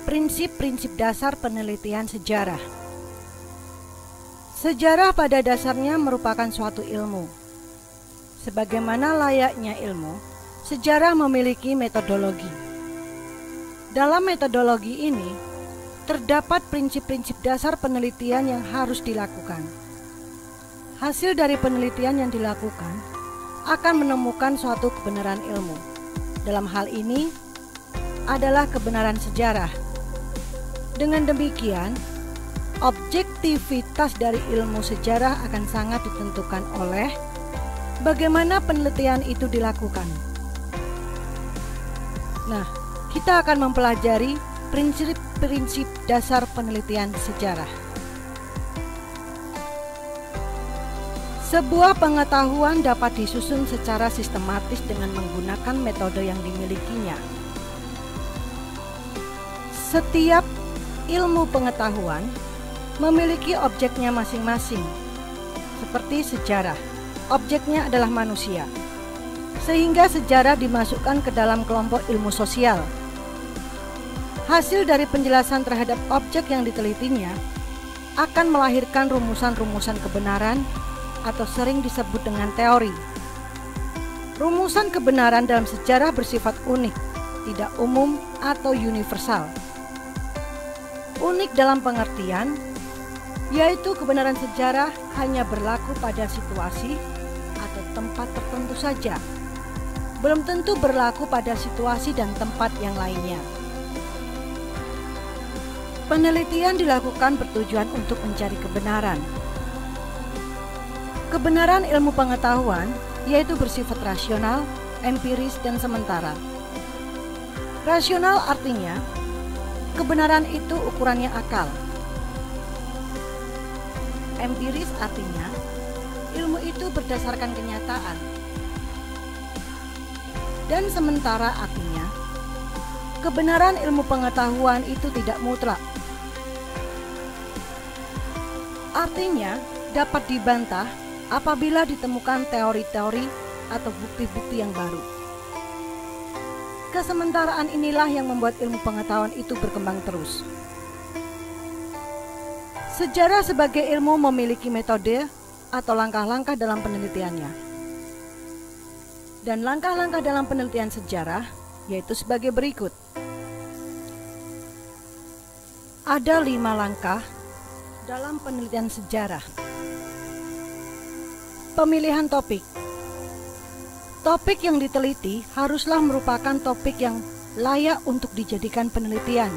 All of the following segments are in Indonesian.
Prinsip-prinsip dasar penelitian sejarah. Sejarah pada dasarnya merupakan suatu ilmu. Sebagaimana layaknya ilmu, sejarah memiliki metodologi. Dalam metodologi ini, terdapat prinsip-prinsip dasar penelitian yang harus dilakukan. Hasil dari penelitian yang dilakukan akan menemukan suatu kebenaran ilmu. Dalam hal ini adalah kebenaran sejarah. Dengan demikian, objektivitas dari ilmu sejarah akan sangat ditentukan oleh bagaimana penelitian itu dilakukan. Nah, kita akan mempelajari prinsip-prinsip dasar penelitian sejarah. Sebuah pengetahuan dapat disusun secara sistematis dengan menggunakan metode yang dimilikinya. Setiap ilmu pengetahuan memiliki objeknya masing-masing. Seperti sejarah, objeknya adalah manusia. Sehingga sejarah dimasukkan ke dalam kelompok ilmu sosial. Hasil dari penjelasan terhadap objek yang ditelitinya akan melahirkan rumusan-rumusan kebenaran atau sering disebut dengan teori. Rumusan kebenaran dalam sejarah bersifat unik, tidak umum atau universal. Unik dalam pengertian, yaitu kebenaran sejarah hanya berlaku pada situasi atau tempat tertentu saja. Belum tentu berlaku pada situasi dan tempat yang lainnya. Penelitian dilakukan bertujuan untuk mencari kebenaran. Kebenaran ilmu pengetahuan yaitu bersifat rasional, empiris, dan sementara. Rasional artinya kebenaran itu ukurannya akal. Empiris artinya ilmu itu berdasarkan kenyataan. Dan sementara artinya kebenaran ilmu pengetahuan itu tidak mutlak. Artinya dapat dibantah apabila ditemukan teori-teori atau bukti-bukti yang baru. Kesementaraan inilah yang membuat ilmu pengetahuan itu berkembang terus. Sejarah sebagai ilmu memiliki metode atau langkah-langkah dalam penelitiannya. Dan langkah-langkah dalam penelitian sejarah yaitu sebagai berikut. Ada 5 langkah dalam penelitian sejarah. Pemilihan topik. Topik yang diteliti haruslah merupakan topik yang layak untuk dijadikan penelitian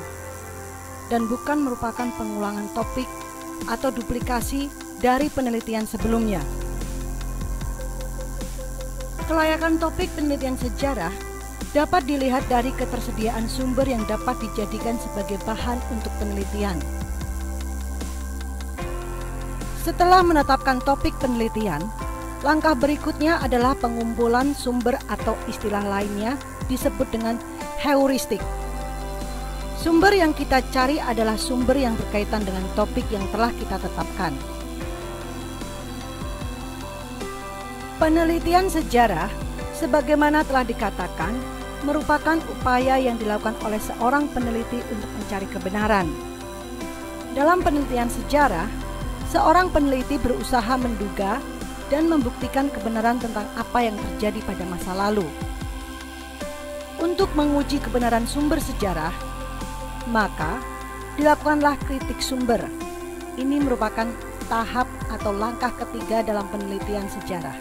dan bukan merupakan pengulangan topik atau duplikasi dari penelitian sebelumnya. Kelayakan topik penelitian sejarah dapat dilihat dari ketersediaan sumber yang dapat dijadikan sebagai bahan untuk penelitian. Setelah menetapkan topik penelitian, langkah berikutnya adalah pengumpulan sumber atau istilah lainnya disebut dengan heuristik. Sumber yang kita cari adalah sumber yang berkaitan dengan topik yang telah kita tetapkan. Penelitian sejarah, sebagaimana telah dikatakan, merupakan upaya yang dilakukan oleh seorang peneliti untuk mencari kebenaran. Dalam penelitian sejarah, seorang peneliti berusaha menduga dan membuktikan kebenaran tentang apa yang terjadi pada masa lalu. Untuk menguji kebenaran sumber sejarah, maka dilakukanlah kritik sumber. Ini merupakan tahap atau langkah ketiga dalam penelitian sejarah.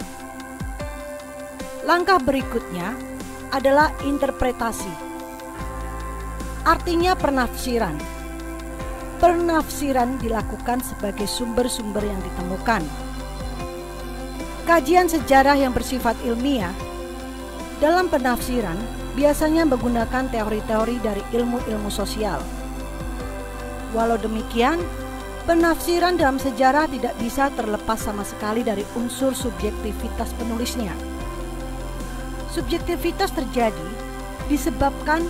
Langkah berikutnya adalah interpretasi. Artinya penafsiran. Penafsiran dilakukan sebagai sumber-sumber yang ditemukan. Kajian sejarah yang bersifat ilmiah dalam penafsiran biasanya menggunakan teori-teori dari ilmu-ilmu sosial. Walau demikian, penafsiran dalam sejarah tidak bisa terlepas sama sekali dari unsur subjektivitas penulisnya. Subjektivitas terjadi disebabkan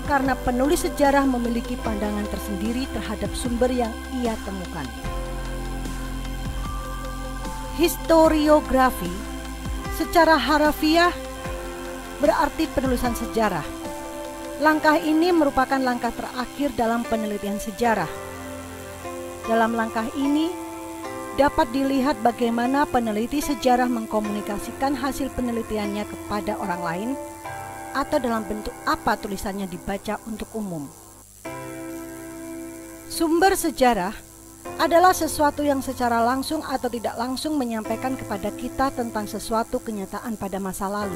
karena penulis sejarah memiliki pandangan tersendiri terhadap sumber yang ia temukan. Historiografi secara harafiah berarti penulisan sejarah. Langkah ini merupakan langkah terakhir dalam penelitian sejarah. Dalam langkah ini, dapat dilihat bagaimana peneliti sejarah mengkomunikasikan hasil penelitiannya kepada orang lain atau dalam bentuk apa tulisannya dibaca untuk umum. Sumber sejarah adalah sesuatu yang secara langsung atau tidak langsung menyampaikan kepada kita tentang sesuatu kenyataan pada masa lalu.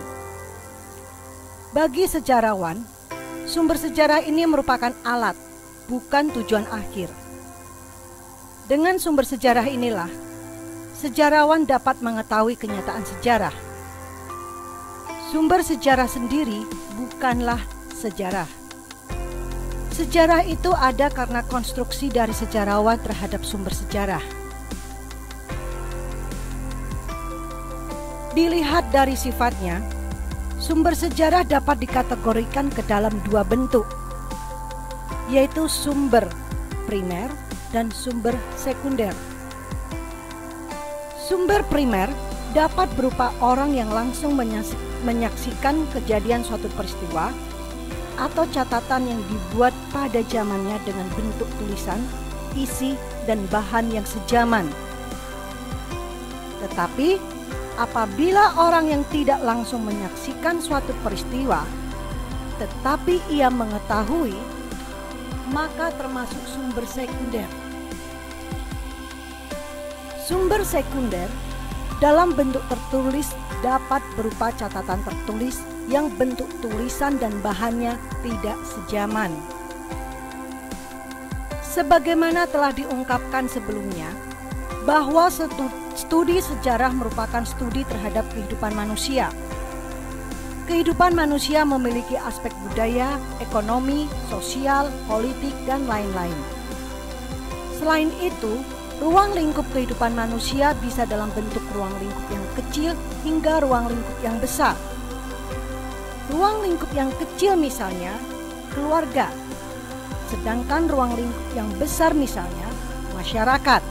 Bagi sejarawan, sumber sejarah ini merupakan alat, bukan tujuan akhir. Dengan sumber sejarah inilah, sejarawan dapat mengetahui kenyataan sejarah. Sumber sejarah sendiri bukanlah sejarah. Sejarah itu ada karena konstruksi dari sejarawan terhadap sumber sejarah. Dilihat dari sifatnya, sumber sejarah dapat dikategorikan ke dalam dua bentuk, yaitu sumber primer dan sumber sekunder. Sumber primer dapat berupa orang yang langsung menyaksikan kejadian suatu peristiwa atau catatan yang dibuat pada zamannya dengan bentuk tulisan, isi, dan bahan yang sejaman. Tetapi, apabila orang yang tidak langsung menyaksikan suatu peristiwa, tetapi ia mengetahui, maka termasuk sumber sekunder. Sumber sekunder dalam bentuk tertulis dapat berupa catatan tertulis yang bentuk tulisan dan bahannya tidak sejaman. Sebagaimana telah diungkapkan sebelumnya, bahwa studi sejarah merupakan studi terhadap kehidupan manusia. Kehidupan manusia memiliki aspek budaya, ekonomi, sosial, politik, dan lain-lain. Selain itu, ruang lingkup kehidupan manusia bisa dalam bentuk ruang lingkup yang kecil hingga ruang lingkup yang besar. Ruang lingkup yang kecil misalnya keluarga, sedangkan ruang lingkup yang besar misalnya masyarakat.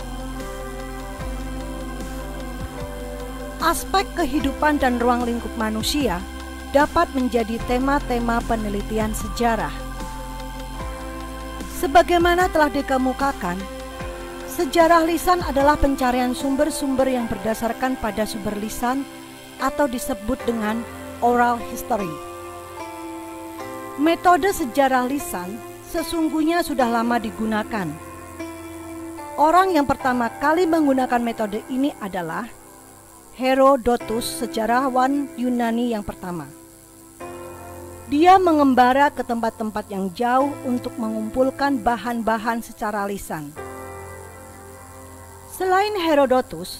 Aspek kehidupan dan ruang lingkup manusia dapat menjadi tema-tema penelitian sejarah. Sebagaimana telah dikemukakan, sejarah lisan adalah pencarian sumber-sumber yang berdasarkan pada sumber lisan atau disebut dengan oral history. Metode sejarah lisan sesungguhnya sudah lama digunakan. Orang yang pertama kali menggunakan metode ini adalah Herodotus, sejarawan Yunani yang pertama. Dia mengembara ke tempat-tempat yang jauh untuk mengumpulkan bahan-bahan secara lisan. Selain Herodotus,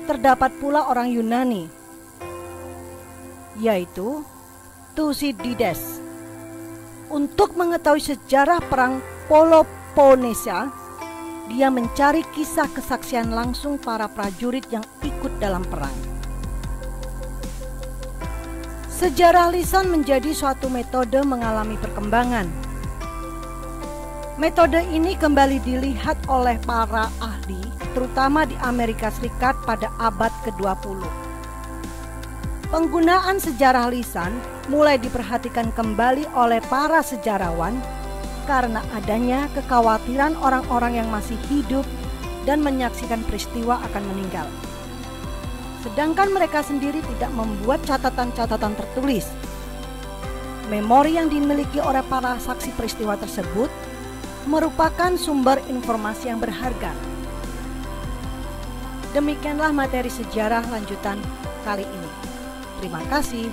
terdapat pula orang Yunani, yaitu Thucydides. Untuk mengetahui sejarah perang Peloponesa, dia mencari kisah kesaksian langsung para prajurit yang ikut dalam perang. Sejarah lisan menjadi suatu metode mengalami perkembangan. Metode ini kembali dilihat oleh para ahli, terutama di Amerika Serikat pada abad ke-20. Penggunaan sejarah lisan mulai diperhatikan kembali oleh para sejarawan karena adanya kekhawatiran orang-orang yang masih hidup dan menyaksikan peristiwa akan meninggal. Sedangkan mereka sendiri tidak membuat catatan-catatan tertulis. Memori yang dimiliki oleh para saksi peristiwa tersebut merupakan sumber informasi yang berharga. Demikianlah materi sejarah lanjutan kali ini. Terima kasih.